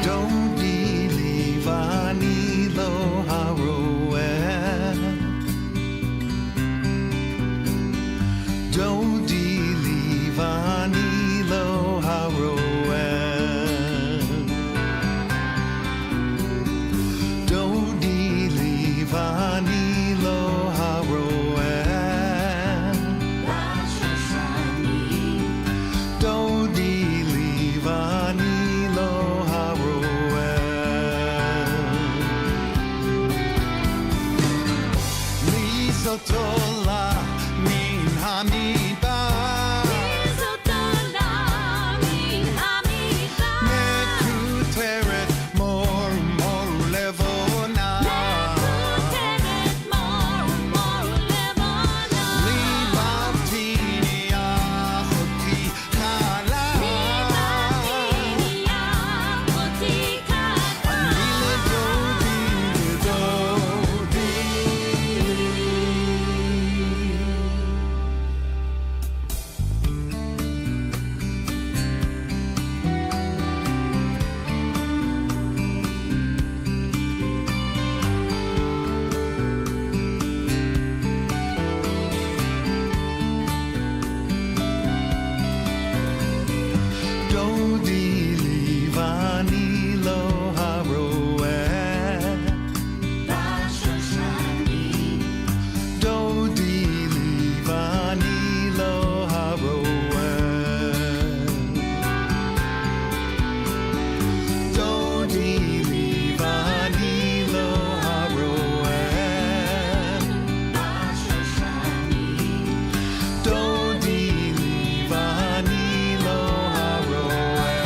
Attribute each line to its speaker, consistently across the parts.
Speaker 1: Dodi livani lo haroeh. Dodi livani lo haroeh. Dodi livani lo haroeh. Dodi livani lo haroeh. Lizotola min hamidbar. Mekuteret mor levona. Libavtini achoti chala. Ani ledodi. Dodi livani lo haroeh. Dodi livani lo haroeh. Dodi livani lo haroeh. Dodi livani lo haroeh.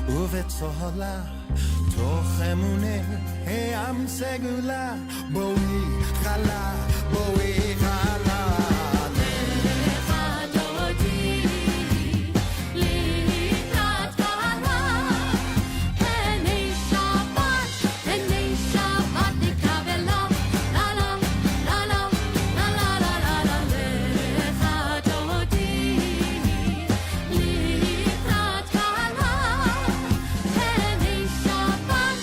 Speaker 1: ובצהלה תוך אמוני העם סגולה בואי חלה בואי חלה
Speaker 2: לך דודי לקראת קהלה הנה שבת נקרבלה לה לה לה לה לה לה לה לה לך דודי לקראת קהלה הנה שבת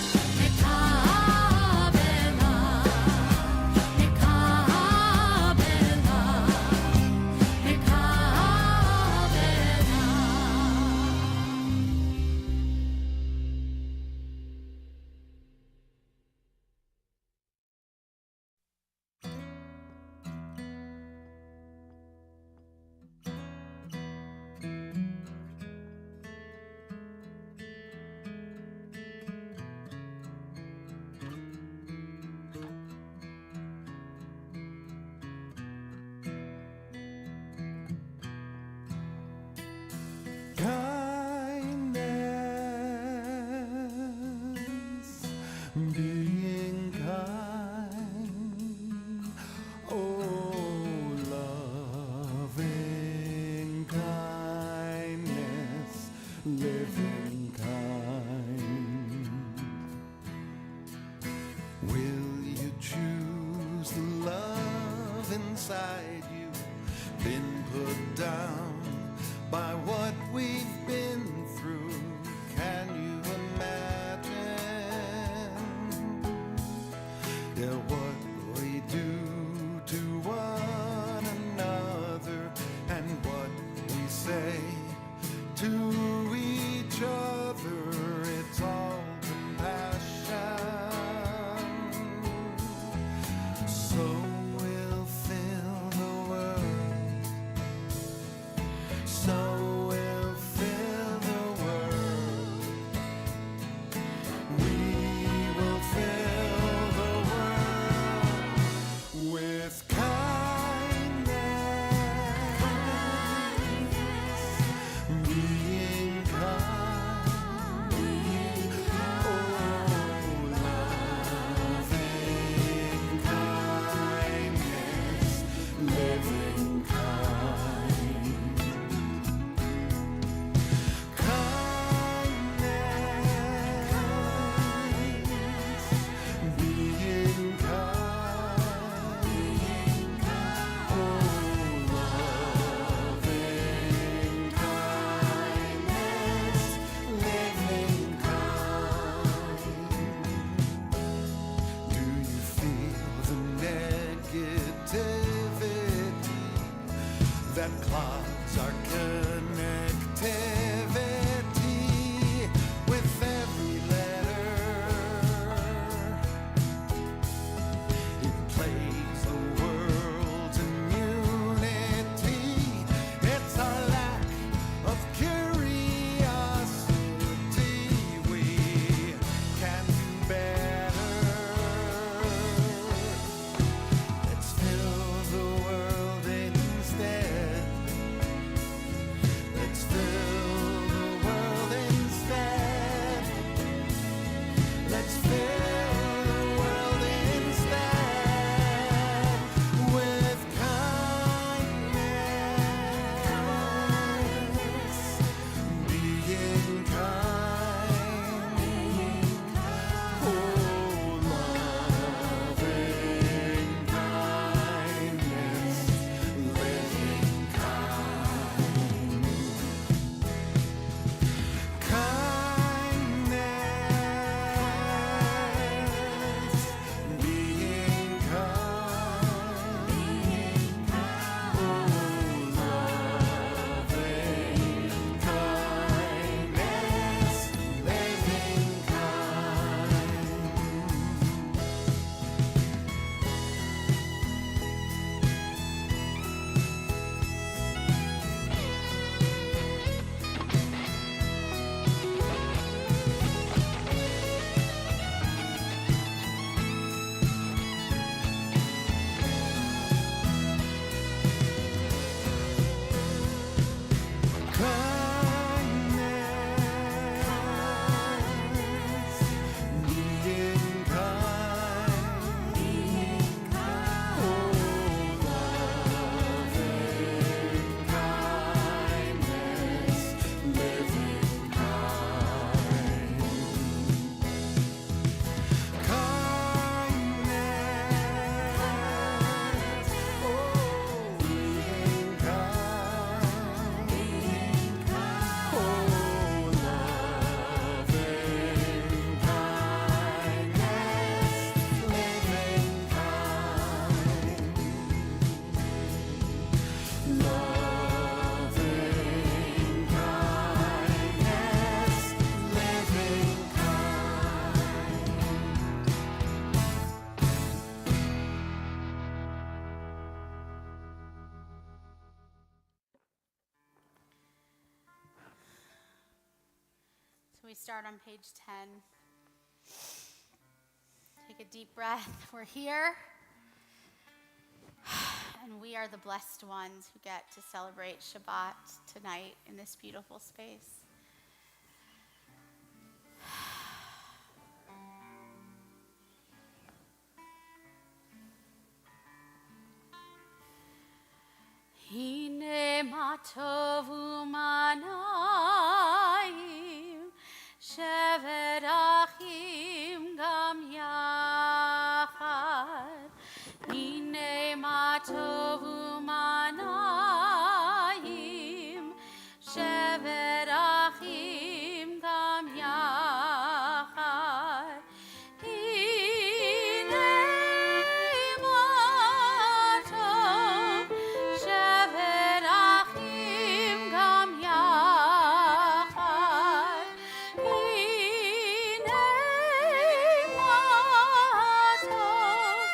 Speaker 1: kindness being kind oh loving kindness living kind will you choose the love inside you been put down by what we've been through can you imagine yeah what we do to one another and what we say to each
Speaker 3: So we start on page 10. Take a deep breath. We're here. And we are the blessed ones who get to celebrate Shabbat tonight in this beautiful space. Hine ma tovu manayim shevet achim gam yachad. Hine ma tovu manayim shevet achim gam yachad. Hine ma tov shevet achim gam yachad. Hine ma tov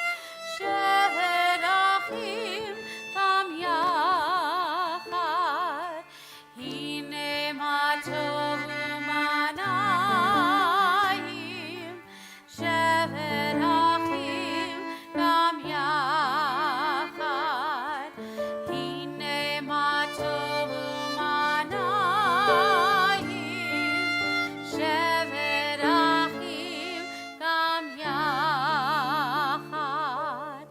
Speaker 3: shevet achim gam yachad. Hine ma tov umanayim shevet achim gam yachad. Hine ma tov umanayim shevet achim gam yachad.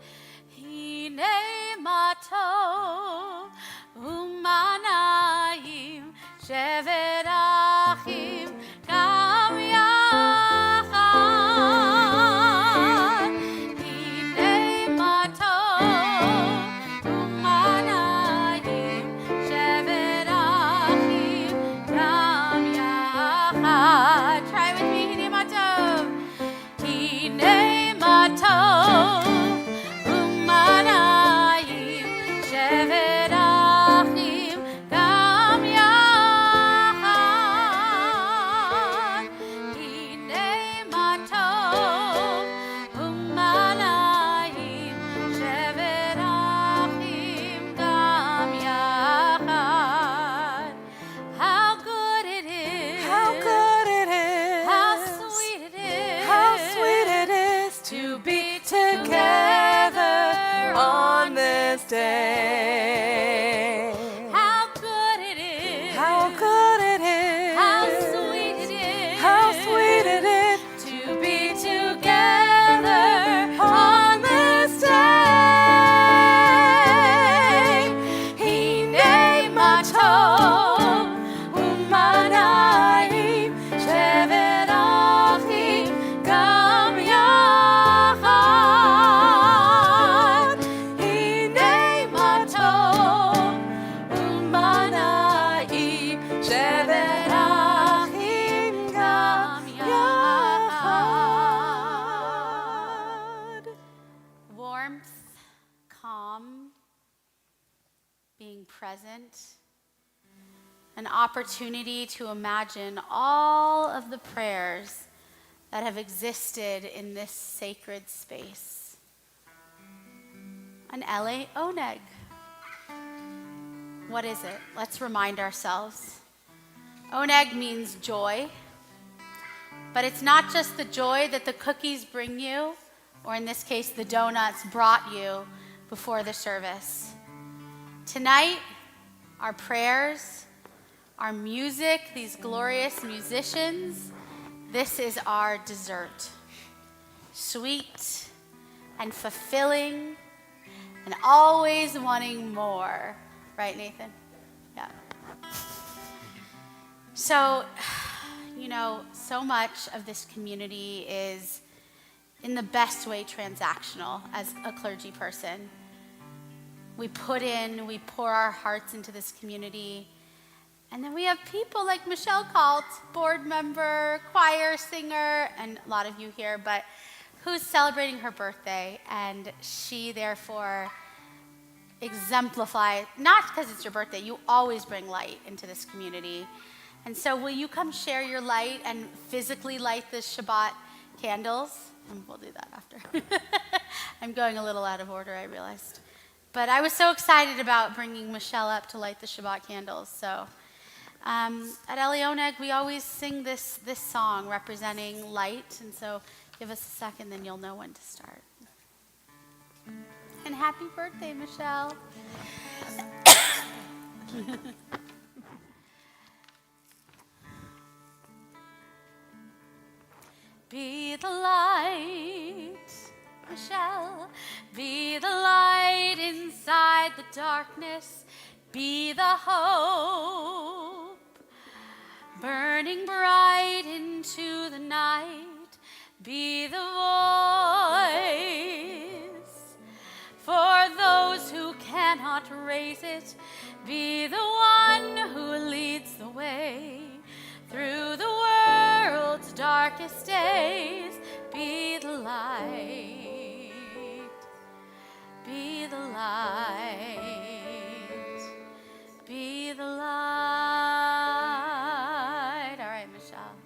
Speaker 3: Hine ma tov umanayim shevet achim gam yachad. Hine ma tov umanayim shevet achim gam yachad. Try with me. Hine ma tov. Hine ma tov umanayim shevet achim gam yachad. Hine ma tov umanayim shevet achim gam yachad. How good it is.
Speaker 4: How good it is.
Speaker 3: How sweet it is.
Speaker 4: How sweet it is to be together on this day.
Speaker 3: How good it is.
Speaker 4: How good it is.
Speaker 3: How sweet it is.
Speaker 4: How sweet it is
Speaker 3: to be together
Speaker 4: on this day. Hine ma tov umanayim shevet achim gam yachad. Hine ma tov umanayim shevet achim gam yachad.
Speaker 3: warmth, calm, being present, an opportunity to imagine all of the prayers that have existed in this sacred space. An LA Oneg. What is it? Let's remind ourselves. Oneg means joy, but it's not just the joy that the cookies bring you, or in this case, the donuts brought you before the service. Tonight, our prayers, our music, these glorious musicians, this is our dessert. Sweet and fulfilling and always wanting more. Right, Nathan? Yeah. So, so much of this community is in the best way transactional as a clergy person. We pour our hearts into this community. And then we have people like Michelle Kalt, board member, choir singer, and a lot of you here, but who's celebrating her birthday. And she therefore exemplifies, not because it's your birthday, you always bring light into this community. And so will you come share your light and physically light the Shabbat candles? And we'll do that after. I'm going a little out of order, I realized. But I was so excited about bringing Michelle up to light the Shabbat candles. So At Oneg, we always sing this song representing light, and so give us a second, then you'll know when to start. And happy birthday, Michelle. Be the light, Michelle. Be the light inside the darkness. Be the hope burning bright into the night. Be the voice for those who cannot raise it. Be the one who leads the way through the world's darkest days. Be the light. Be the light. Be the light. All right, Michelle.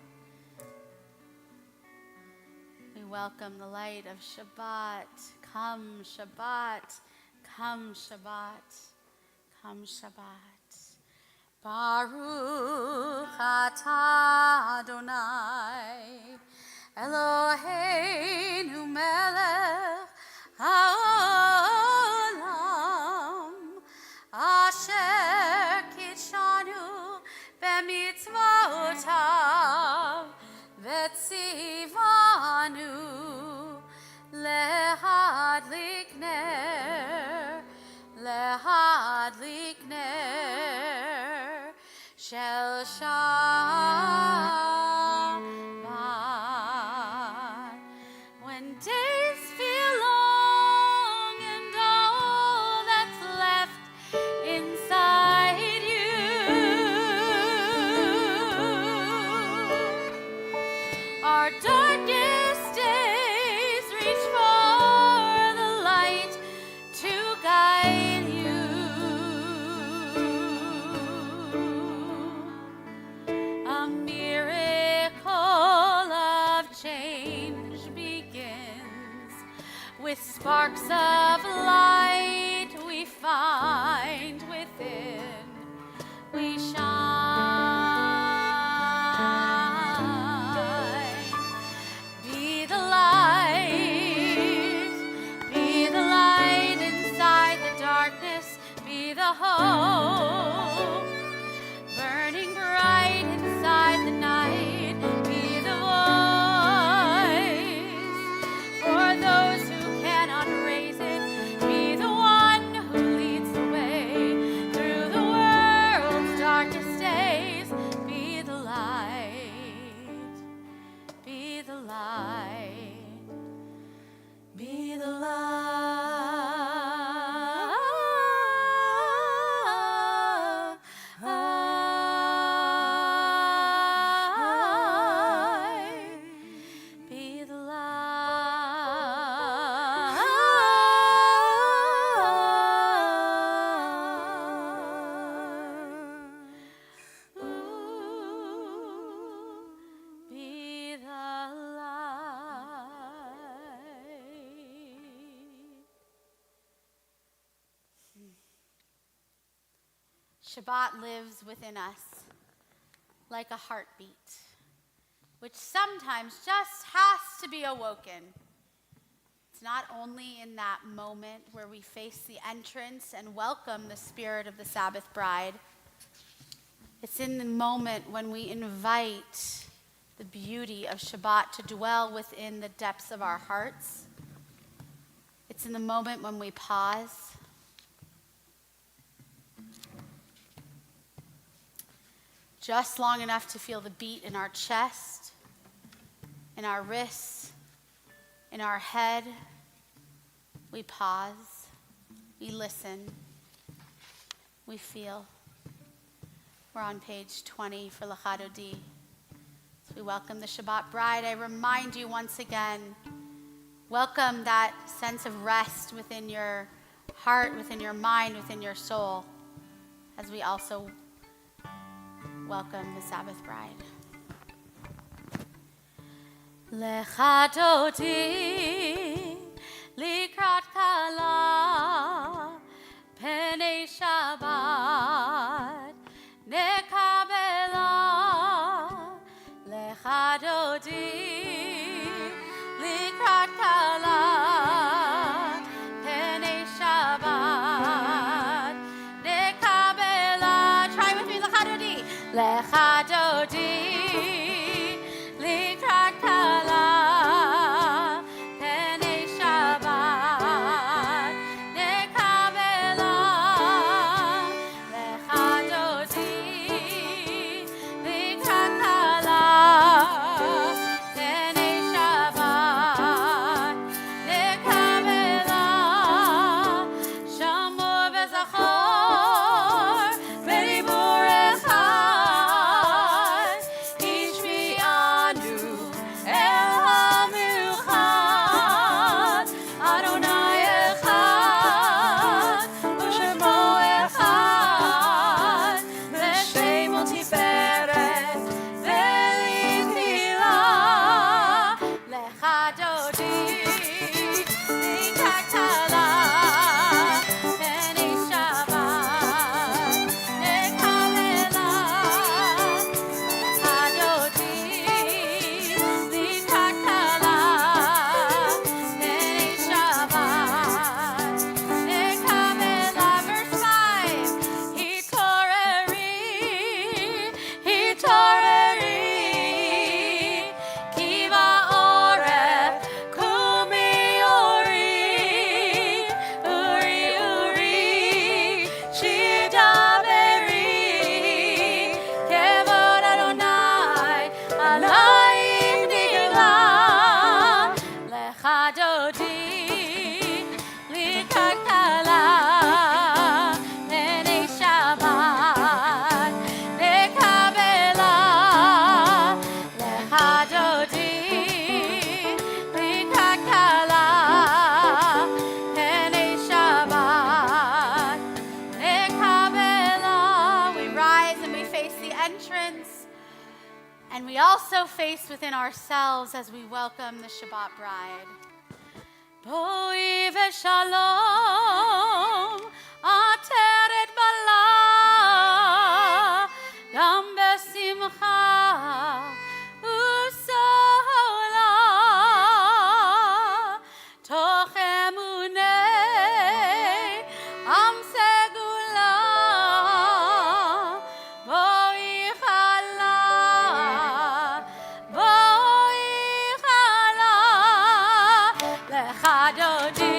Speaker 3: We welcome the light of Shabbat. Come, Shabbat. Come, Shabbat. Come, Shabbat. Baruch atah Adonai Eloheinu melech haolam asher kitshanu b'mitzvotav v'tzivanu lehadlik ner shel Shabbat. When days feel long and all that's left inside you are darkest days, reach for the light to guide you. A miracle of change begins with sparks of light we find within. We shine. Be the light inside the darkness. Be the hope burning bright inside the night. Be the voice for those who cannot raise it. Be the one who leads the way through the world's darkest days. Be the light. Be the light. Be the light. Be the light. Ooh, be the light. Shabbat lives within us like a heartbeat, which sometimes just has to be awoken. It's not only in that moment where we face the entrance and welcome the spirit of the Sabbath bride. It's in the moment when we invite the beauty of Shabbat to dwell within the depths of our hearts. It's in the moment when we pause. Just long enough to feel the beat in our chest, in our wrists, in our head. We pause, we listen, we feel. We're on page 20 for Lachadodi. As we welcome the Shabbat bride, I remind you once again, welcome that sense of rest within your heart, within your mind, within your soul, as we also welcome the Sabbath bride. Lechadodi likrat kala penei Shabbat nekabel
Speaker 4: Lecha dodi likrat kala Penei Shabbat nekabela. Try with me, lecha dodi. Lecha dodi likrat kala Penei Shabbat nekabela. Lecha dodi likrat kala Penei Shabbat nekabela. Shamor v'zachor b'dibur echad ishmi'anu el hamiluchad. Adonai echad u'shemo echad v'shemo tiferet v'litila. Lecha dodi likrat kala Penei Shabbat nekabela. Lecha dodi likrat kala Penei Shabbat nekabela. Verse 5. Hitoreri ki ba'oref kumi uri shir daveri kevod Adonai alayich nigla. Lecha dodi likrat kala Penei Shabbat nekabela. Lecha dodi likrat kala Penei Shabbat nekabela. We rise and we face the entrance, and we also face within ourselves as we welcome the Shabbat bride. Boi v'shalom ateret bala gam besimcha u'sola toch emunei am segula boi chala lecha dodi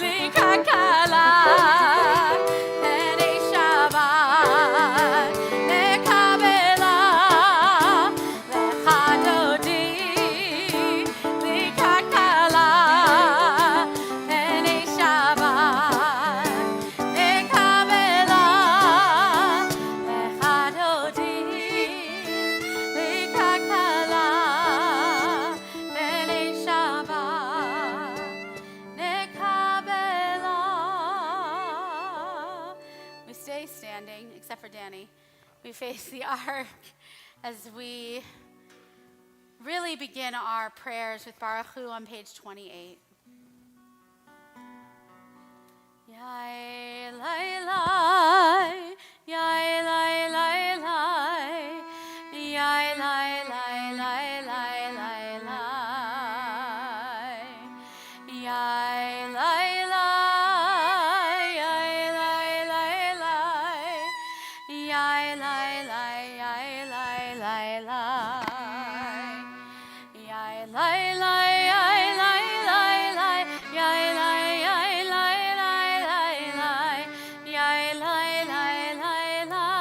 Speaker 4: likrat kala Penei Shabbat nekabela. Lecha dodi likrat kala Penei Shabbat nekabela. Lecha dodi likrat kala Penei Shabbat nekabela. We stay standing, except for Danny. We face the ark as we really begin our prayers with Baruch Hu on page 28. Yai lai lai, yai lai lai lai, yai lai lai lai lai lai lai, yai lai lai, yai lai lai lai, yai lai lai, yai lai lai lai, yai lai lai, yai lai lai lai, yai lai yai lai lai lai lai, yai lai lai lai lai,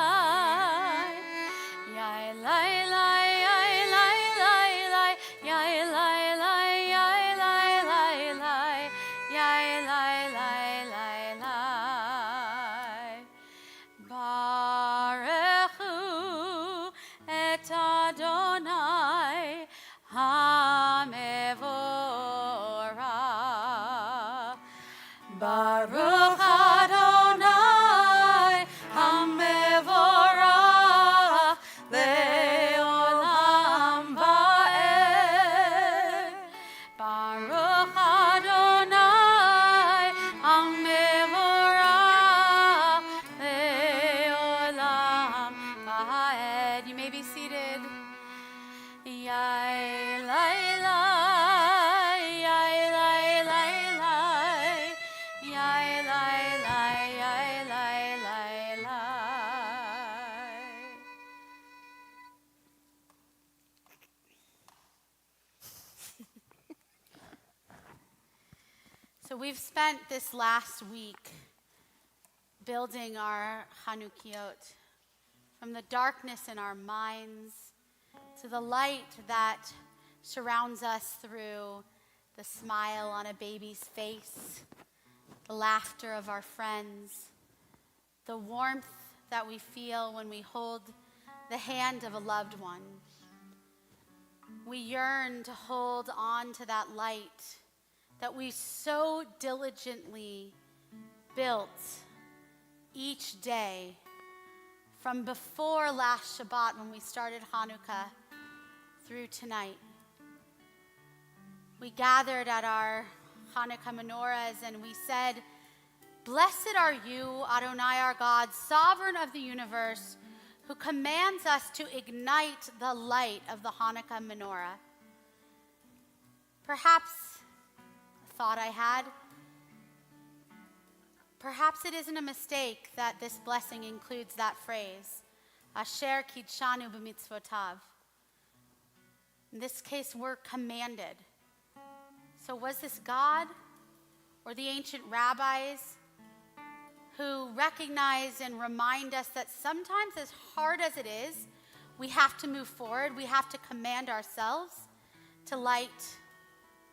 Speaker 4: yai lai lai, yai lai lai lai, yai lai lai, yai lai lai lai, yai lai lai lai lai. Baruch Hu et Adonai HaMevorach. Baruch Adonai HaMevorach le'olam. Yai lai lai, yai lai lai lai, yai lai lai, yai lai lai lai.
Speaker 3: So we've spent this last week building our Chanukiot from the darkness in our minds to the light that surrounds us through the smile on a baby's face, the laughter of our friends, the warmth that we feel when we hold the hand of a loved one. We yearn to hold on to that light that we so diligently built each day from before last Shabbat when we started Hanukkah through tonight. We gathered at our Hanukkah menorahs and we said, "Blessed are you, Adonai our God, sovereign of the universe, who commands us to ignite the light of the Hanukkah menorah." Perhaps, a thought I had, perhaps it isn't a mistake that this blessing includes that phrase, Asher kidshanu b'mitzvotav. In this case, we're commanded. So was this God or the ancient rabbis who recognize and remind us that sometimes, as hard as it is, we have to move forward, we have to command ourselves to light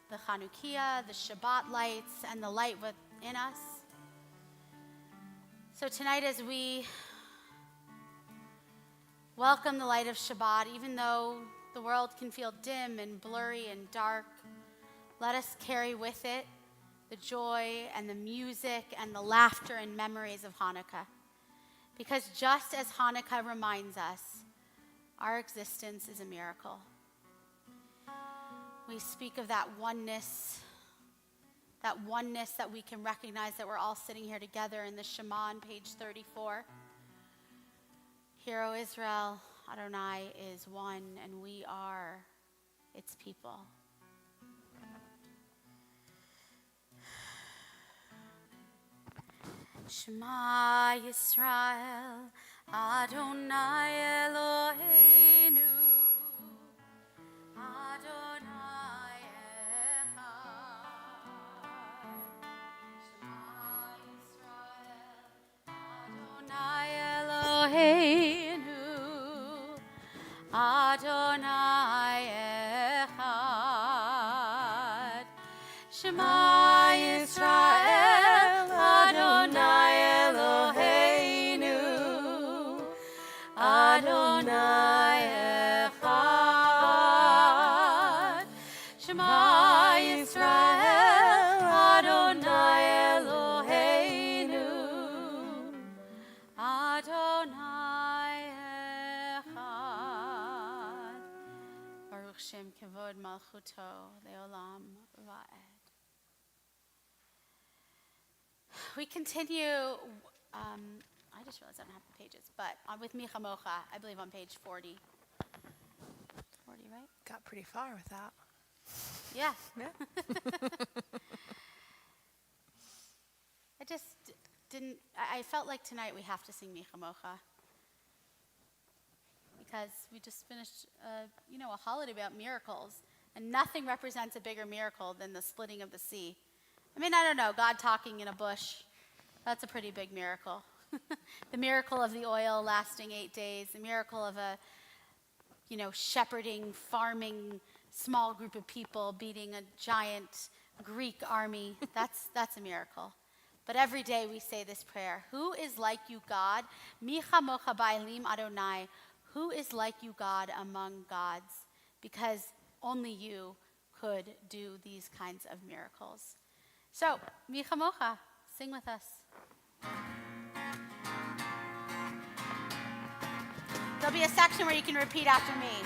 Speaker 3: the Chanukiah, the Shabbat lights, and the light within us? So tonight, as we welcome the light of Shabbat, even though the world can feel dim and blurry and dark, let us carry with it the joy and the music and the laughter and memories of Hanukkah. Because just as Hanukkah reminds us, our existence is a miracle. We speak of that oneness that we can recognize that we're all sitting here together in the Shema on page 34. Hear, O Israel, Adonai is one, and we are its people. Shema Yisrael, Adonai Eloheinu, Adonai Echad. Shema Yisrael, Adonai Eloheinu, Adonai Echad. Shema Yisrael, Adonai Eloheinu, Adonai Echad. Shema Yisrael, Adonai Eloheinu, Adonai Echad. Baruch Shem Kevod Malchuto Leolam Va'ed. We continue, I just realized I don't have the pages, but with Micha Mocha, I believe on page 40. 40, right?
Speaker 5: Got pretty far with that.
Speaker 3: Yeah.
Speaker 5: Yeah.
Speaker 3: I just didn't, I felt like tonight we have to sing Micha Mocha. Because we just finished, a holiday about miracles. And nothing represents a bigger miracle than the splitting of the sea. I mean, I don't know, God talking in a bush, that's a pretty big miracle. The miracle of the oil lasting 8 days, the miracle of a, shepherding, farming, small group of people beating a giant Greek army, that's a miracle. But every day we say this prayer, who is like you, God? Micha mocha ba'elim Adonai, who is like you, God, among gods? Because only you could do these kinds of miracles. So, Micha Mocha, sing with us. There'll be a section where you can repeat after me.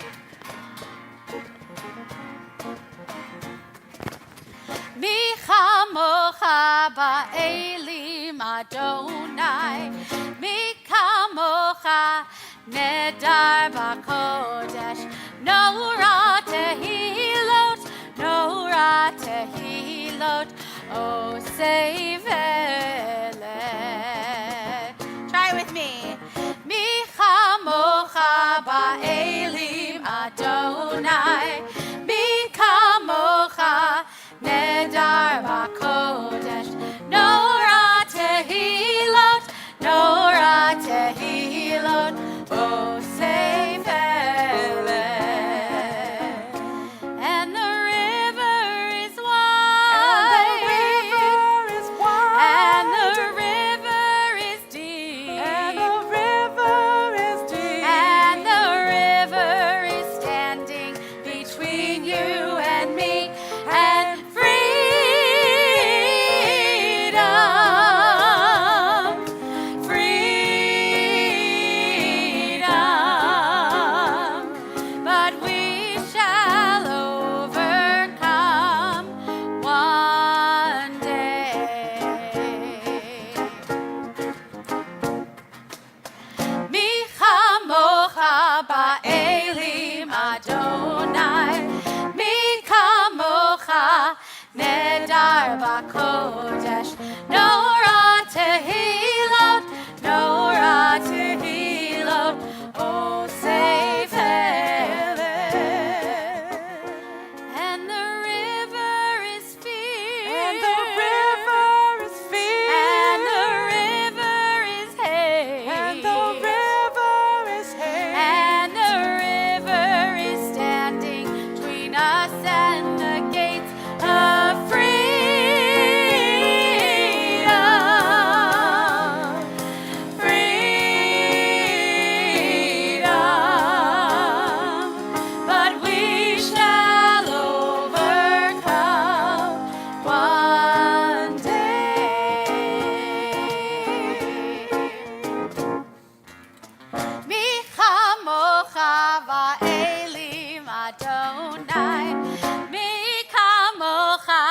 Speaker 3: Micha Mocha ba'elim Adonai, Micha Mocha nedar ba'kodesh, no rat Lot, O Seivele. Try it with me. Mi chamocha ba'elim Adonai, mi kamocha nedar b'kodesh, nora tehilot, O Seivele. And the river is wide, and the river is deep, and the river is standing between you and me, and freedom, but we shall overcome one day. Mi chamocha ba'elim Adonai, mi kamocha nedar b'kodesh, nora tehilot, O Seivele. And the river is fierce, and the river is hate, and the river is standing between us and the gates of freedom, but we shall overcome one day. Mi chamocha ba'elim Adonai, mi kamocha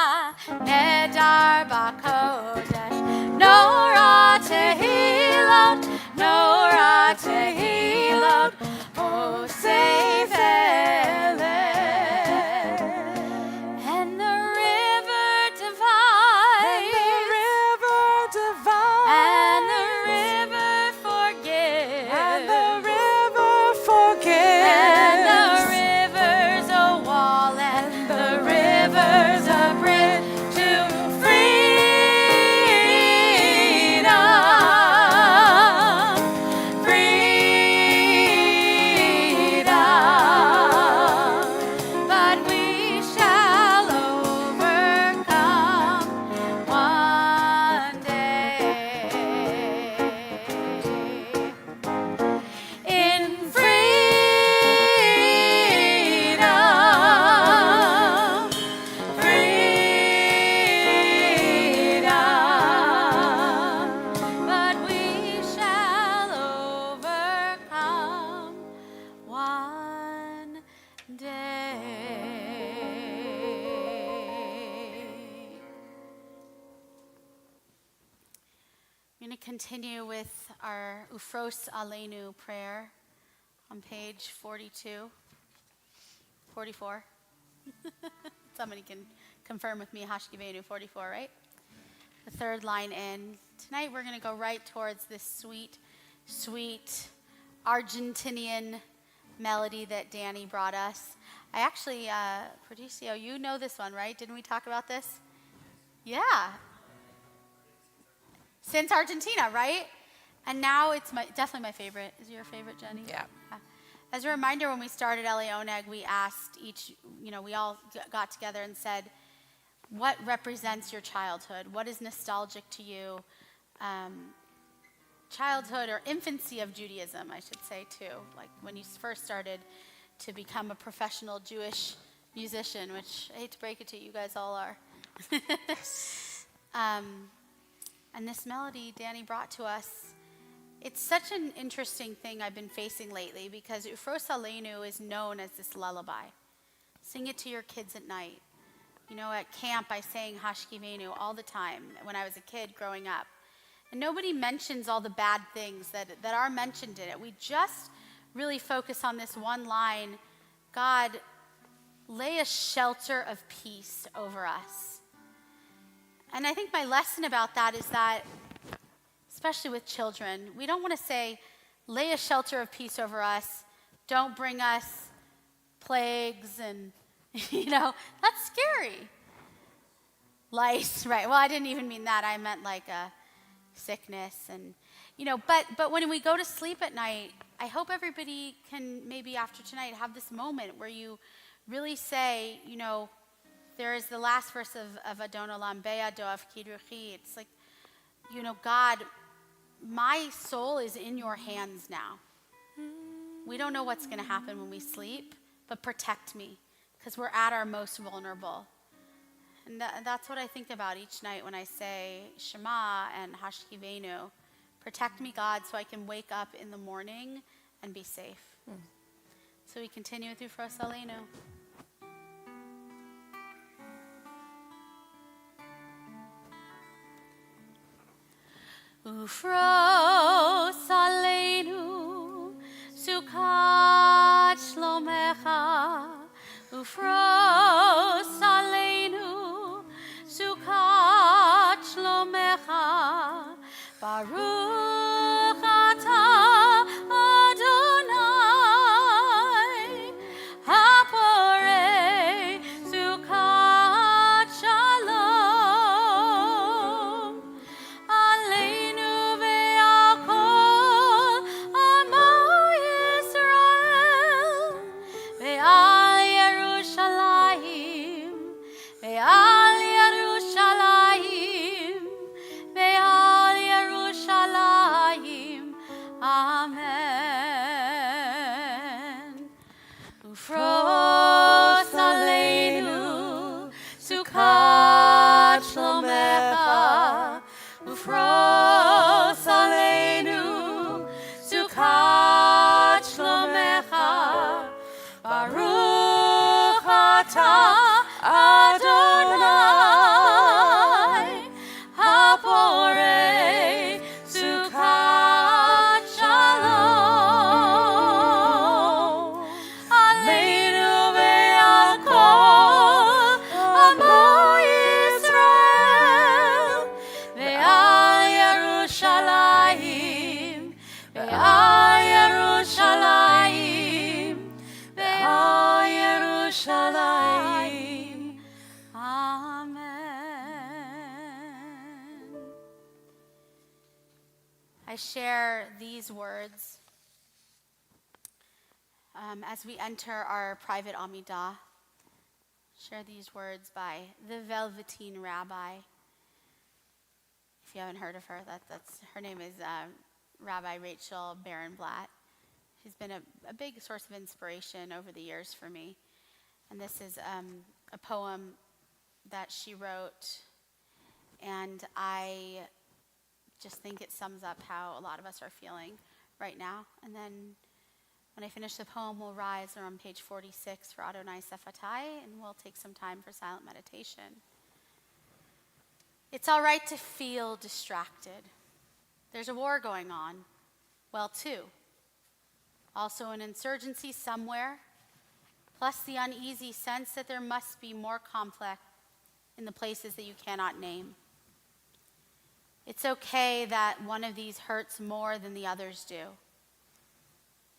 Speaker 3: nedar b'kodesh, nora tehilot, O Seivele. And the river divides, and the river forgives, and the river's a wall, and the river's a bridge to freedom, but we shall overcome one day. In freedom, but we shall overcome one day. I'm going to continue with our Ufros Aleinu prayer on page 44. Somebody can confirm with me, Hashkivenu 44, right? The third line in. Tonight we're going to go right towards this sweet, sweet Argentinian melody that Danny brought us. I actually, Patricio, you know this one, right? Didn't we talk about this? Yeah. Since Argentina, right? And now it's definitely my favorite. Is it your favorite, Jenny?
Speaker 4: Yeah.
Speaker 3: As a reminder, when we started LA Oneg, we asked each, we all got together and said, what represents your childhood? What is nostalgic to you? Childhood or infancy of Judaism, I should say, too. Like when you first started to become a professional Jewish musician, which I hate to break it to you, you guys all are. And this melody Danny brought to us, it's such an interesting thing I've been facing lately because Ufros Aleinu is known as this lullaby. Sing it to your kids at night. At camp I sang Hashkivenu all the time when I was a kid growing up. And nobody mentions all the bad things that are mentioned in it. We just really focus on this one line, God, lay a shelter of peace over us. And I think my lesson about that is that, especially with children, we don't want to say, lay a shelter of peace over us, don't bring us plagues, and, that's scary. Lice, right? Well, I didn't even mean that. I meant like a sickness. And, but when we go to sleep at night, I hope everybody can maybe after tonight have this moment where you really say, there is the last verse of Adon Olam, Be'ado Afkid Ruchi. It's like, God, my soul is in your hands now. We don't know what's going to happen when we sleep, but protect me, because we're at our most vulnerable. And that's what I think about each night when I say Shema and Hashkivenu. Protect me, God, so I can wake up in the morning and be safe. So we continue with Ufros Aleinu. Ufros Aleinu, Sukkot Shlomecha. Ufros Aleinu, Sukkot Shlomecha. Baruch Atah Adonai, Haporei Sukkot Shalom. Aleinu ve'al kol amo Yisrael, ve'al Yerushalayim, ve'al Yerushalayim, ve'al Yerushalayim. Amen. Ufros Aleinu, Sukkot Shlomecha. Ufros Aleinu, Sukkot Shlomecha. Baruch Atah Adonai, Haporei Sukkot Shalom. Aleinu ve'al kol amo Yisrael, ve'al Yerushalayim, ve'al Yerushalayim, ve'al Yerushalayim. Amen. I share these words as we enter our private Amidah. Share these words by the Velveteen Rabbi. If you haven't heard of her, her name is Rabbi Rachel Barenblatt. She's been a big source of inspiration over the years for me. And this is a poem that she wrote, and I just think it sums up how a lot of us are feeling right now. And then when I finish the poem, we'll rise. We're on page 46 for Adonai Sefatai, and we'll take some time for silent meditation. It's all right to feel distracted. There's a war going on. Well, two. Also an insurgency somewhere, plus the uneasy sense that there must be more conflict in the places that you cannot name. It's okay that one of these hurts more than the others do.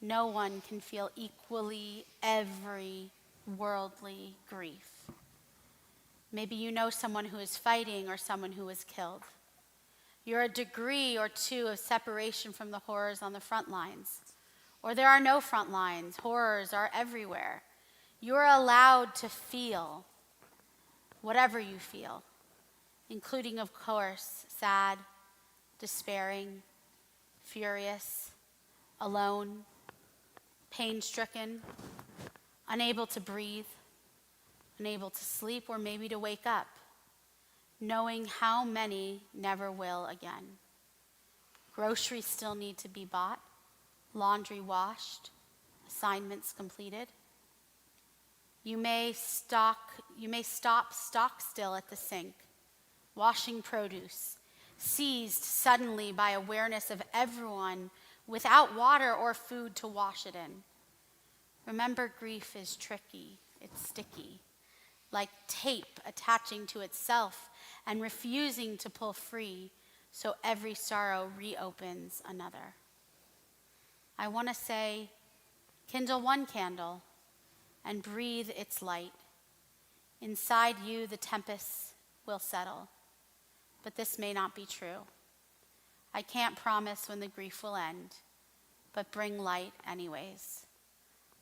Speaker 3: No one can feel equally every worldly grief. Maybe you know someone who is fighting or someone who was killed. You're a degree or two of separation from the horrors on the front lines. Or there are no front lines. Horrors are everywhere. You're allowed to feel whatever you feel, including, of course, sad, despairing, furious, alone, pain-stricken, unable to breathe, unable to sleep, or maybe to wake up, knowing how many never will again. Groceries still need to be bought, laundry washed, assignments completed. You may stop stock still at the sink, washing produce, seized suddenly by awareness of everyone without water or food to wash it in. Remember, grief is tricky, it's sticky. like tape attaching to itself and refusing to pull free, so every sorrow reopens another. I want to say, kindle one candle and breathe its light. Inside you, the tempests will settle, but this may not be true. I can't promise when the grief will end, but bring light anyways.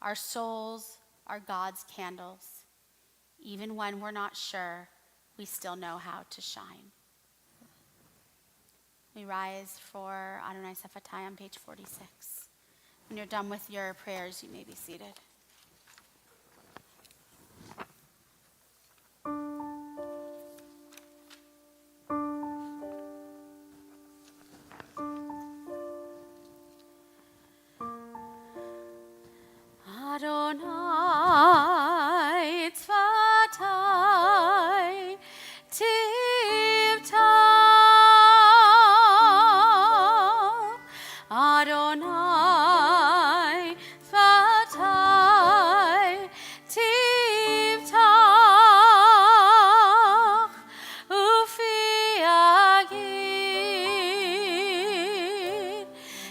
Speaker 3: Our souls are God's candles. Even when we're not sure, we still know how to shine. We rise for Adonai Sephatai on page 46. When you're done with your prayers, you may be seated.
Speaker 4: Adonai Tzvatai Tivtah. Adonai Tzvatai Tivtah. Ufi Agid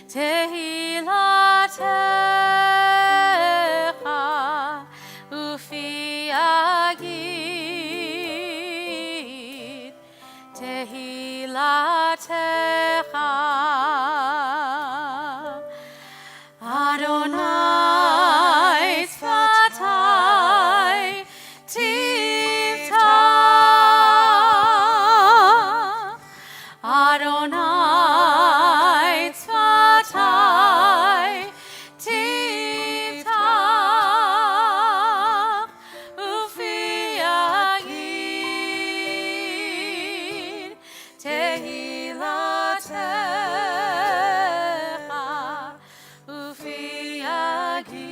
Speaker 4: Tehilateh. Adonai Tzvatai Tivtah. Adonai Tzvatai Tivtah. Ufi Agid Tehilatecha. Ufi Agid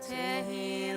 Speaker 4: Tehilatecha.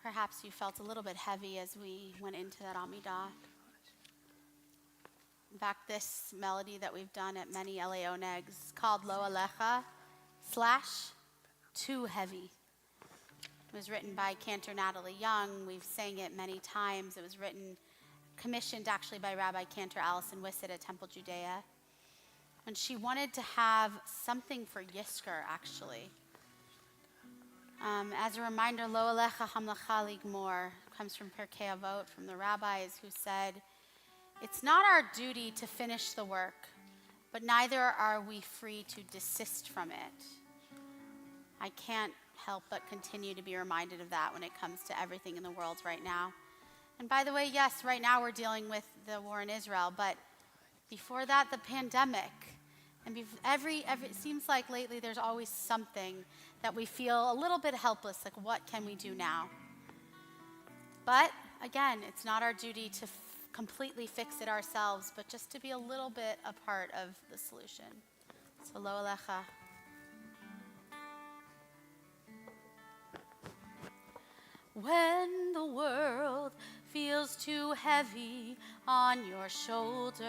Speaker 3: Perhaps you felt a little bit heavy as we went into that Amidah. In fact, this melody that we've done at many LA Onegs called Lo Alecha / Too Heavy. It was written by Cantor Natalie Young. We've sang it many times. It was commissioned actually by Rabbi Cantor Allison Wissett at Temple Judea. And she wanted to have something for Yisker, actually. As a reminder, Lo Alecha Hamlacha Ligmor comes from Pirkei Avot, from the rabbis who said, it's not our duty to finish the work, but neither are we free to desist from it. I can't help but continue to be reminded of that when it comes to everything in the world right now. And by the way, yes, right now we're dealing with the war in Israel, but before that, the pandemic. And it seems like lately there's always something that we feel a little bit helpless, like what can we do now? But again, it's not our duty to completely fix it ourselves, but just to be a little bit a part of the solution. So lo alecha. When the world feels too heavy on your shoulders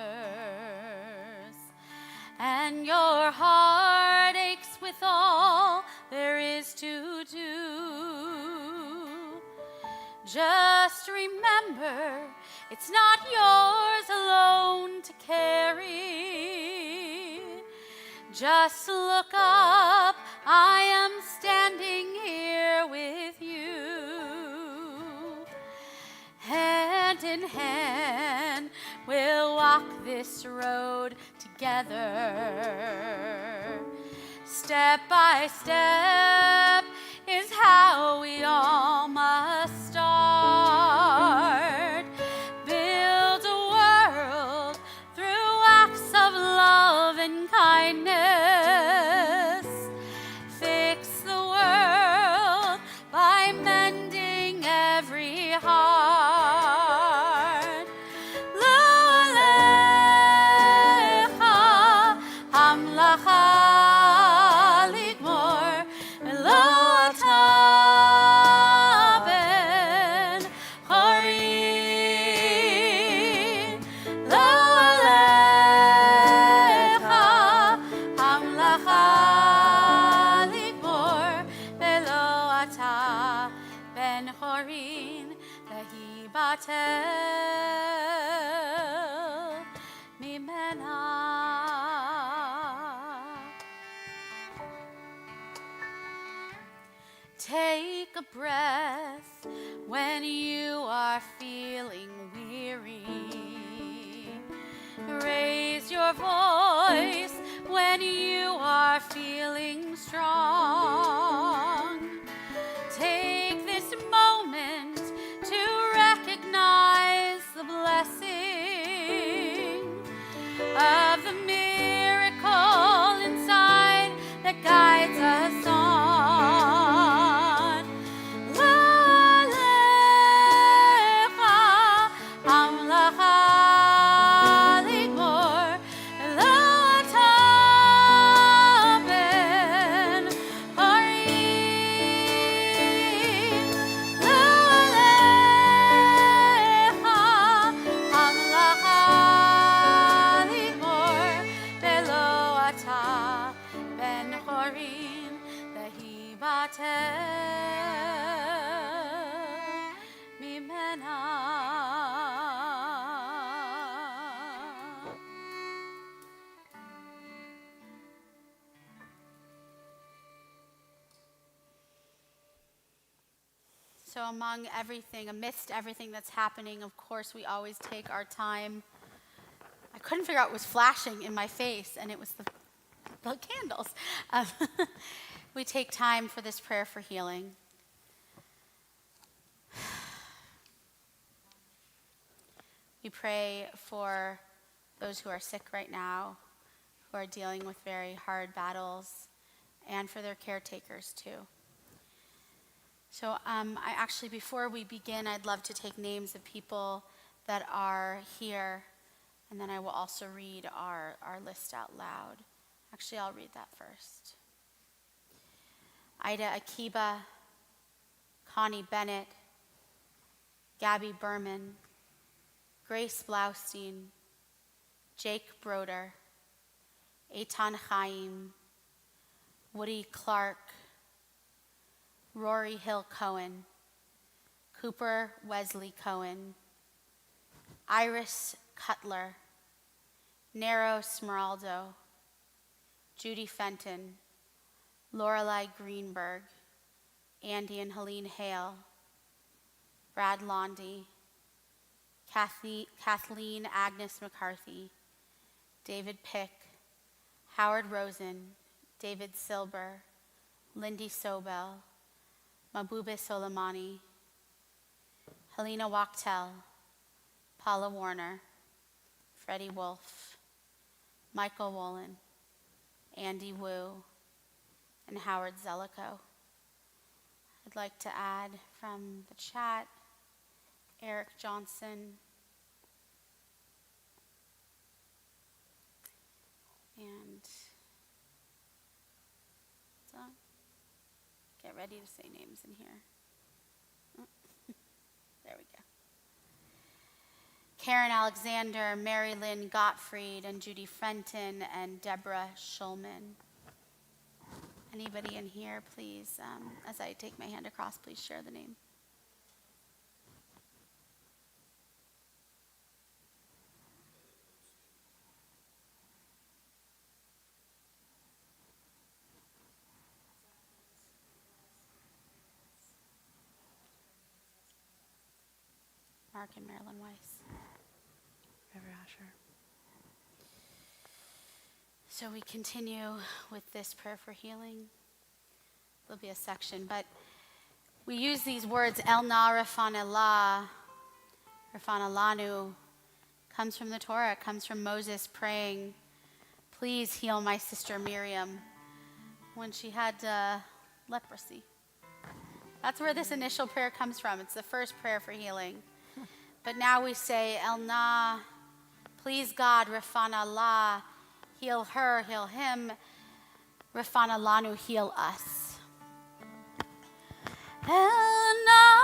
Speaker 3: and your heart aches with all there is to do, just remember it's not yours alone to carry. Just look up, I am standing here with you. Hand in hand, we'll walk this road together. Step by step is how we all must start. Build a world through acts of love and kindness. Fix the world by mending every heart. Lo alecha hamlacha ligmor, lo ata ben chorin. Lo alecha hamlacha ligmor, velo ata ben chorin, vehi batel mimena. Take a breath when you are feeling weary. Raise your voice when you are feeling strong. Take this moment to recognize the blessing of the miracle inside that guides us on. Lo alecha hamlacha ligmor, lo ata ben chorin. Lo alecha hamlacha ligmor, velo ata ben chorin, vehi batel mimena. So amidst everything that's happening, of course, we always take our time. I couldn't figure out what was flashing in my face, and it was the candles. We take time for this prayer for healing. We pray for those who are sick right now, who are dealing with very hard battles, and for their caretakers too. So before we begin, I'd love to take names of people that are here, and then I will also read our list out loud. Actually, I'll read that first. Ida Akiba, Connie Bennett, Gabby Berman, Grace Blaustein, Jake Broder, Eitan Chaim, Woody Clark, Rory Hill Cohen, Cooper Wesley Cohen, Iris Cutler, Nero Smeraldo, Judy Fenton, Lorelei Greenberg, Andy and Helene Hale, Brad Londy, Kathleen Agnes McCarthy, David Pick, Howard Rosen, David Silber, Lindy Sobel, Mabube Soleimani, Helena Wachtel, Paula Warner, Freddie Wolf, Michael Wolin, Andy Wu, and Howard Zellico. I'd like to add from the chat, Eric Johnson, and so get ready to say names in here. There we go. Karen Alexander, Mary Lynn Gottfried, and Judy Frenton, and Deborah Schulman. Anybody in here, please, as I take my hand across, please share the name. Mark and Marilyn Weiss. River Asher. So we continue with this prayer for healing. There'll be a section, but we use these words, El Na Rafanallah, Rafanalanu, comes from the Torah, it comes from Moses praying, please heal my sister Miriam when she had leprosy. That's where this initial prayer comes from. It's the first prayer for healing. But now we say, El Na, please God, Rafanallah, heal her, heal him. Rafanalanu, heal us. El Na,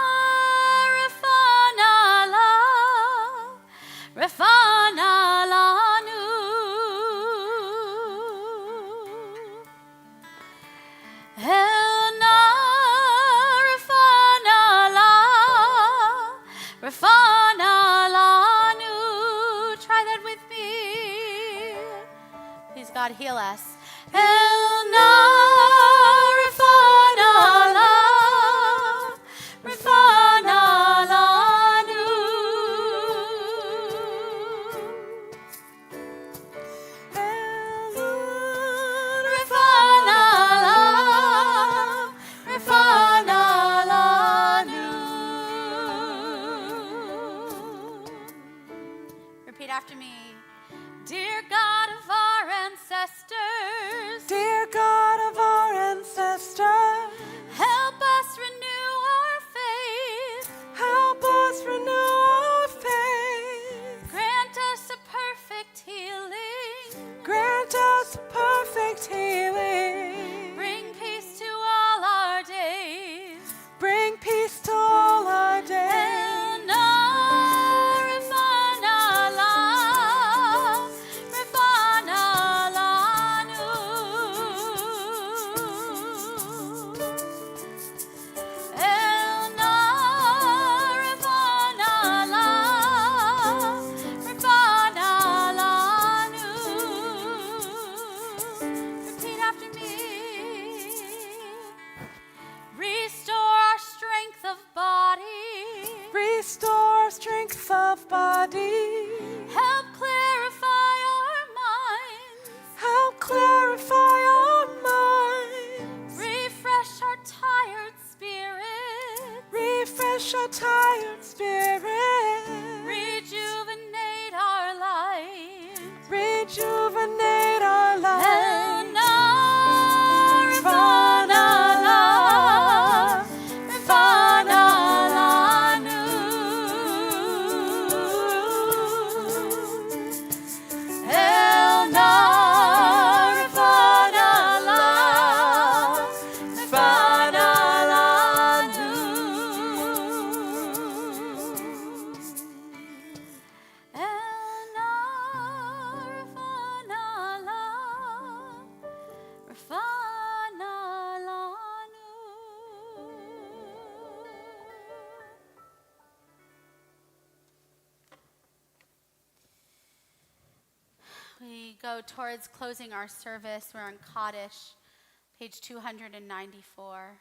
Speaker 3: Rafanallah, Rafanalanu. El Na, Rafanallah, Rafanalanu. Try that with me. Please, God, heal us. El Na, Rafanallah, Rafanalanu. Rafanallah, Rafanalanu. Repeat after me. Dear God of our ancestors,
Speaker 1: Dear God of our ancestors,
Speaker 3: help us renew our faith.
Speaker 1: help us renew our faith.
Speaker 3: Grant us a perfect healing.
Speaker 1: Grant us perfect healing.
Speaker 3: Bring peace to all our days.
Speaker 1: Bring peace to all our days.
Speaker 3: El Na, Rafanallah, Rafanalanu. El Na, Rafanallah, Rafanalanu. Repeat after me. Restore our strength of body.
Speaker 1: Restore strength of body.
Speaker 3: Help clarify our minds.
Speaker 1: Help clarify our minds.
Speaker 3: Refresh our tired spirit.
Speaker 1: Refresh our tired spirit.
Speaker 3: Rejuvenate our life.
Speaker 1: Rejuvenate our
Speaker 3: El
Speaker 1: lives.
Speaker 3: Na, Rafanallah, Rafanalanu. El Na, Rafanallah, Rafanalanu. El Na, Rafanallah, Rafanalanu. We go towards closing our service. We're on Kaddish, page 294.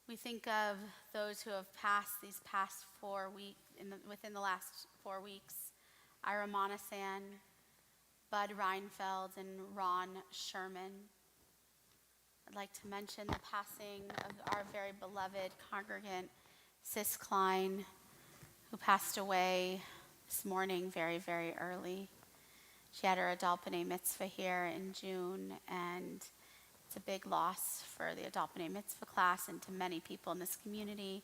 Speaker 3: We think of those who have passed these past 4 weeks, within the last 4 weeks. Ira Monasan, Bud Reinfeld, and Ron Sherman. I'd like to mention the passing of our very beloved congregant, Sis Klein, who passed away this morning very, very early. She had her Adal B'nai Mitzvah here in June, and it's a big loss for the Adal B'nai Mitzvah class and to many people in this community.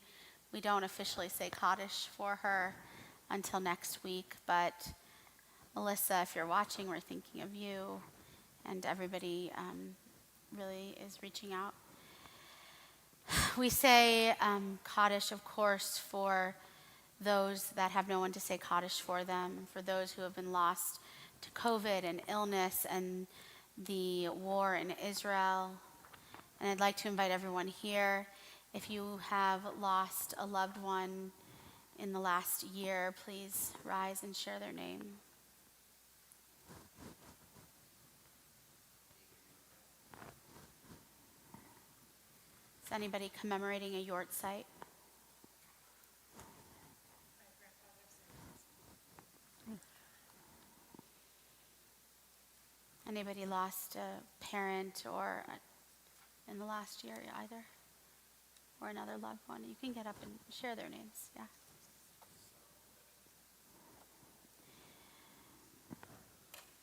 Speaker 3: We don't officially say Kaddish for her until next week, but Melissa, if you're watching, we're thinking of you, and everybody really is reaching out. We say Kaddish, of course, for those that have no one to say Kaddish for them, for those who have been lost to COVID and illness and the war in Israel. And I'd like to invite everyone here, if you have lost a loved one in the last year, please rise and share their name. Is anybody commemorating a yort site? Anybody lost a parent or in the last year either? Or another loved one? You can get up and share their names, yeah.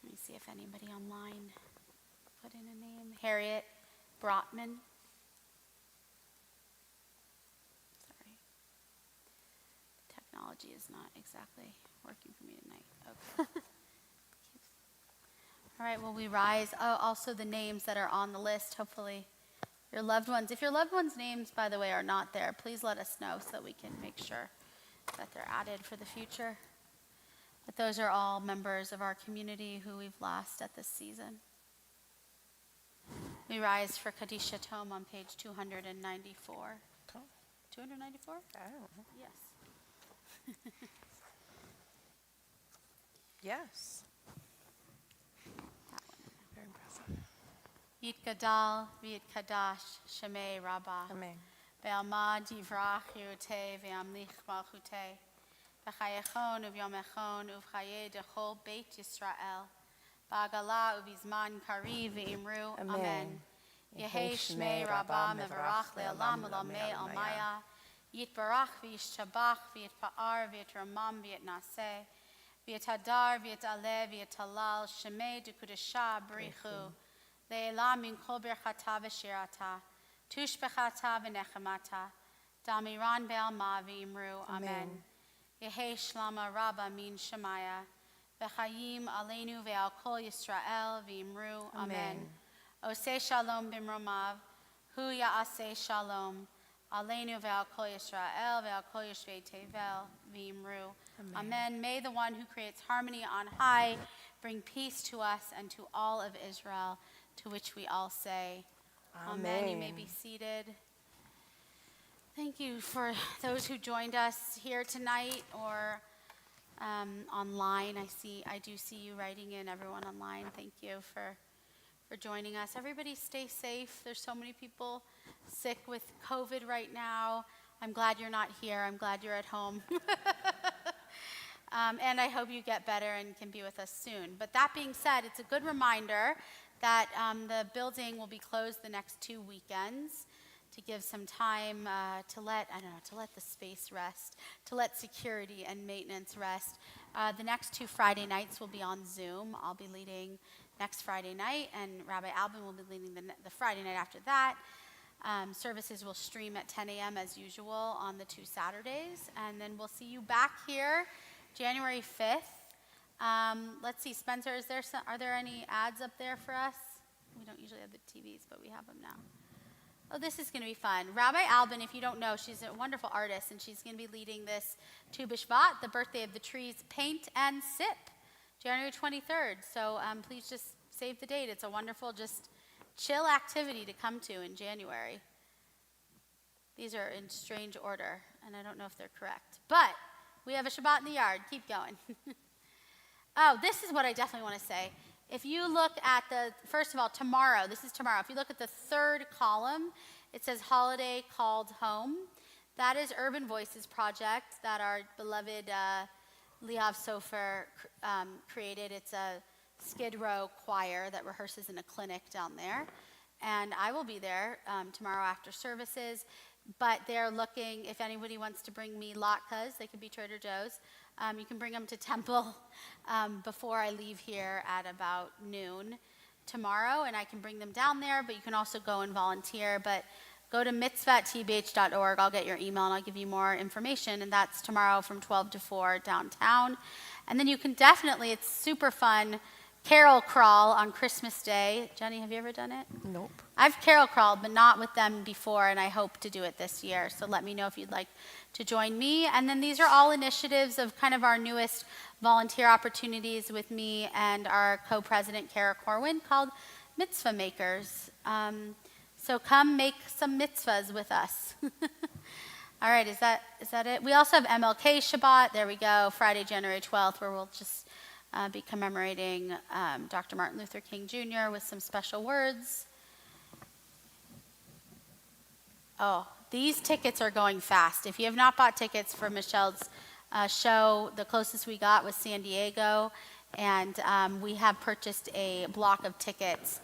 Speaker 3: Let me see if anybody online put in a name. Harriet Brotman. Sorry. Technology is not exactly working for me tonight. Okay. All right, well, we rise. Oh, also the names that are on the list, hopefully your loved ones. If your loved ones' names, by the way, are not there, please let us know so that we can make sure that they're added for the future. But those are all members of our community who we've lost at this season. We rise for Kadisha Tome on page 294. 294?
Speaker 5: I don't know.
Speaker 3: Yes.
Speaker 5: Yes. Very impressive.
Speaker 3: Yit Gadal, V'yit Kadash, Shemei Rabbah.
Speaker 5: Amen.
Speaker 3: Ve'alma divrach Yerutei ve'amlich malchutei. V'chayechon uvyomechon uvchaye dechol Beit Yisrael. Ba'agala ubizman kari ve'imru. Amen. Yehi Shmei Rabbah mevarach le'alam u'lamei almaya. Yitbarach v'yishtabach v'yitpa'ar v'yitramam v'yitnaseh. V'yitadar v'yitaleh v'yitalal. Shemei dekudesha b'richu. Le'elah min kol birchata v'shirata. Tush bechata v'nechemata. Damiran be'alma v'imru. Amen. Yehi shlama rabba min shemaya. V'chayim aleinu ve'al kol Yisrael v'imru. Amen. Oseh shalom b'mromav. Hu ya'aseh shalom. Aleinu ve'al kol Yisrael ve'al kol Yishvei Tevel v'imru. Amen. May the one who creates harmony on high bring peace to us and to all of Israel, to which we all say, Amen. You may be seated. Thank you for those who joined us here tonight or online. I do see you writing in, everyone online. Thank you for joining us. Everybody stay safe. There's so many people sick with COVID right now. I'm glad you're not here. I'm glad you're at home. And I hope you get better and can be with us soon. But that being said, it's a good reminder that the building will be closed the next 2 weekends to give some time to let the space rest, to let security and maintenance rest. The next 2 Friday nights will be on Zoom. I'll be leading next Friday night, and Rabbi Albin will be leading the Friday night after that. Services will stream at 10 a.m. as usual on the 2 Saturdays, and then we'll see you back here January 5th. Let's see, Spencer, are there any ads up there for us? We don't usually have the TVs, but we have them now. Oh, this is going to be fun. Rabbi Albin, if you don't know, she's a wonderful artist, and she's going to be leading this Tu B'Shvat, the birthday of the trees, paint and sip, January 23rd. So please just save the date. It's a wonderful, just chill activity to come to in January. These are in strange order, and I don't know if they're correct. But we have a Shabbat in the yard. Keep going. Oh, this is what I definitely want to say. If you look at first of all, tomorrow, this is tomorrow. If you look at the third column, it says Holiday Called Home. That is Urban Voices project that our beloved Liav Sofer created. It's a Skid Row choir that rehearses in a clinic down there. and I will be there tomorrow after services. But they're looking, if anybody wants to bring me latkes, they could be Trader Joe's. You can bring them to Temple before I leave here at about noon tomorrow, and I can bring them down there, but you can also go and volunteer. But go to mitzvah@tbh.org. I'll get your email, and I'll give you more information, and that's tomorrow from 12 to 4 downtown. And then you can definitely, it's super fun, carol crawl on Christmas Day. Jenny, have you ever done it?
Speaker 5: Nope.
Speaker 3: I've carol crawled, but not with them before, and I hope to do it this year. So let me know if you'd like to join me. And then these are all initiatives of kind of our newest volunteer opportunities with me and our co-president, Kara Corwin, called Mitzvah Makers. So come make some mitzvahs with us. All right, is that it? We also have MLK Shabbat. There we go, Friday, January 12th, where we'll just be commemorating Dr. Martin Luther King Jr. with some special words. Oh, these tickets are going fast. If you have not bought tickets for Michelle's show, the closest we got was San Diego, and we have purchased a block of tickets.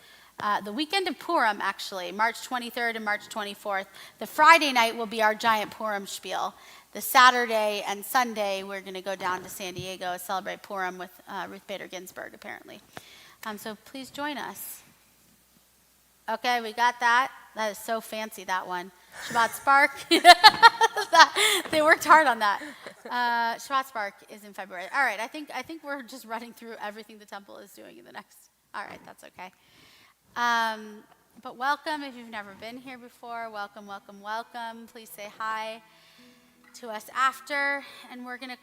Speaker 3: The weekend of Purim, actually, March 23rd and March 24th. The Friday night will be our giant Purim spiel. The Saturday and Sunday, we're going to go down to San Diego and celebrate Purim with Ruth Bader Ginsburg, apparently. So please join us. Okay, we got that. That is so fancy, that one. Shabbat Spark. They worked hard on that. Shabbat Spark is in February. All right, I think we're just running through everything the temple is doing in the next. All right, that's okay. But welcome if you've never been here before. Welcome, welcome, welcome. Please say hi to us after. And we're going to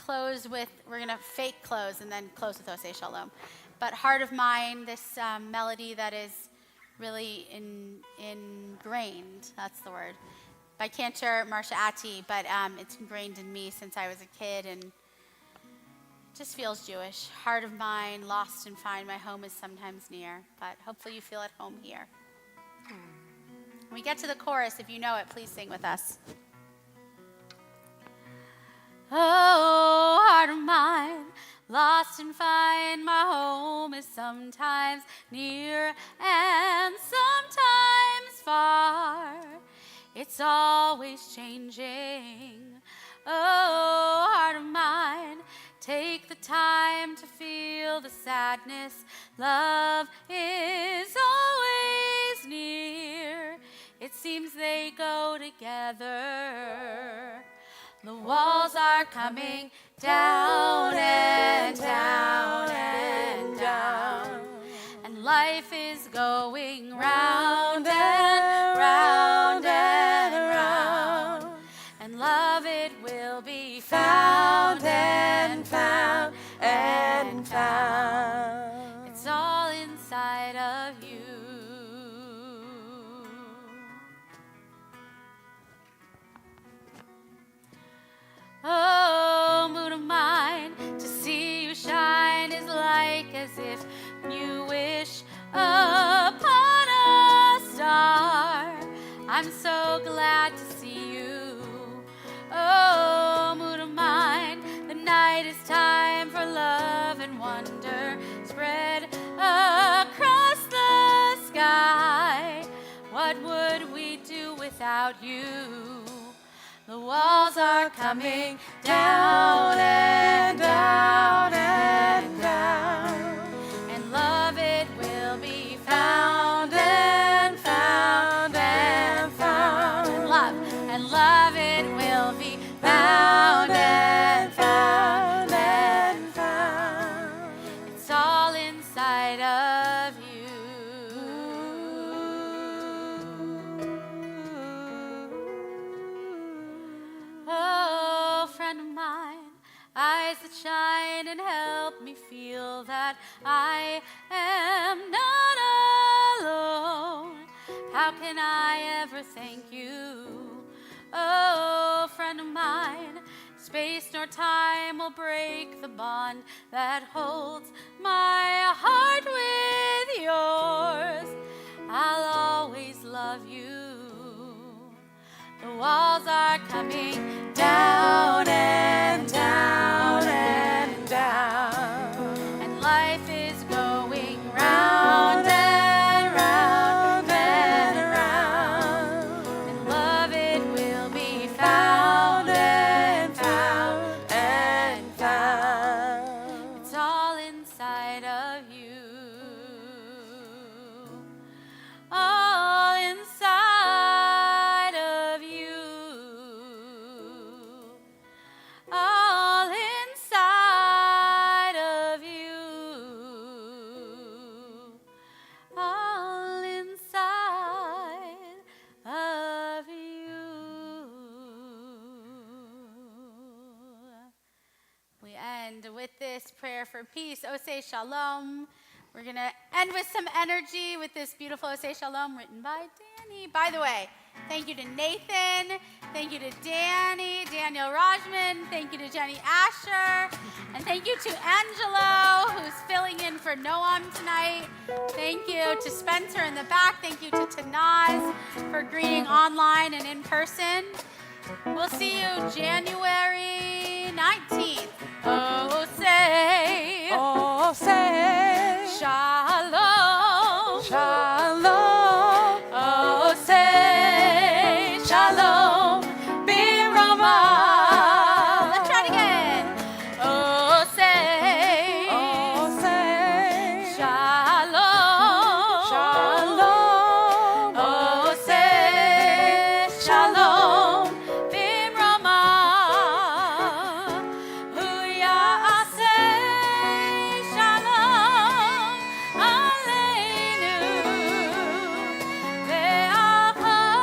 Speaker 3: fake close and then close with Oseh Shalom. But Heart of Mine, this melody that is really ingrained, that's the word, by Cantor Marsha Ati, but it's ingrained in me since I was a kid and just feels Jewish. Heart of mine, lost and find, my home is sometimes near, but hopefully you feel at home here. When we get to the chorus, if you know it, please sing with us. Oh, heart of mine, lost and find, my home is sometimes near and sometimes far. It's always changing. Oh, heart of mine, take the time to feel the sadness. Love is always near. It seems they go together. The walls are coming down and down and down. And life is going round and round and round. And love, it will be found and found and found. It's all inside of you. Oh, moon of mine, to see you shine is like as if you wish upon a star. I'm so glad to see you. Oh, moon of mine, the night is time for love and wonder spread across the sky. What would we do without you? The walls are coming down and down and down. And love, it will be found and found and found. And love, it will be found and found and found. It's all inside of you. Oh, friend of mine, eyes that shine and help me feel that I am not alone. How can I ever thank you? Oh, friend of mine, space nor time will break the bond that holds my heart with yours. I'll always love you. The walls are coming down and down and down. And life is going round and round and prayer for peace. Oseh Shalom. We're going to end with some energy with this beautiful Oseh Shalom written by Danny. By the way, thank you to Nathan. Thank you to Danny, Daniel Rajman. Thank you to Jenny Asher. And thank you to Angelo, who's filling in for Noam tonight. Thank you to Spencer in the back. Thank you to Tanaz for greeting online and in person. We'll see you January 19th. Oh, say, Shalom.
Speaker 4: Shalom. Oh, say shalom. B'Ramah.
Speaker 3: Let's try it again.
Speaker 4: Oh, say shalom.
Speaker 5: Shalom.
Speaker 4: Oh, say shalom. B'Ramah. Hu ya'aseh shalom aleinu ve'achai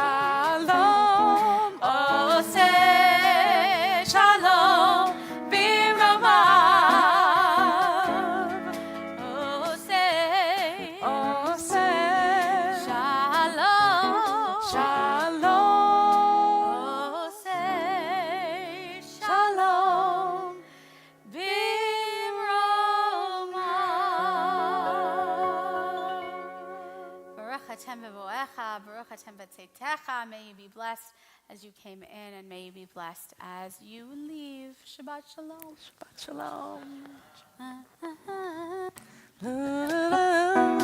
Speaker 5: Shalom.
Speaker 4: Shalom, B'Ramah. Oh, say shalom.
Speaker 5: Shalom.
Speaker 4: Oh, say shalom, B'Ramah.
Speaker 3: Baruch Hashem v'voecha, Baruch Hashem v'tzeitecha. May you be blessed as you came in, and may you be blessed as you leave. Shabbat Shalom.
Speaker 5: Shabbat shalom.
Speaker 3: Ah, ah, ah.
Speaker 5: La, la, la.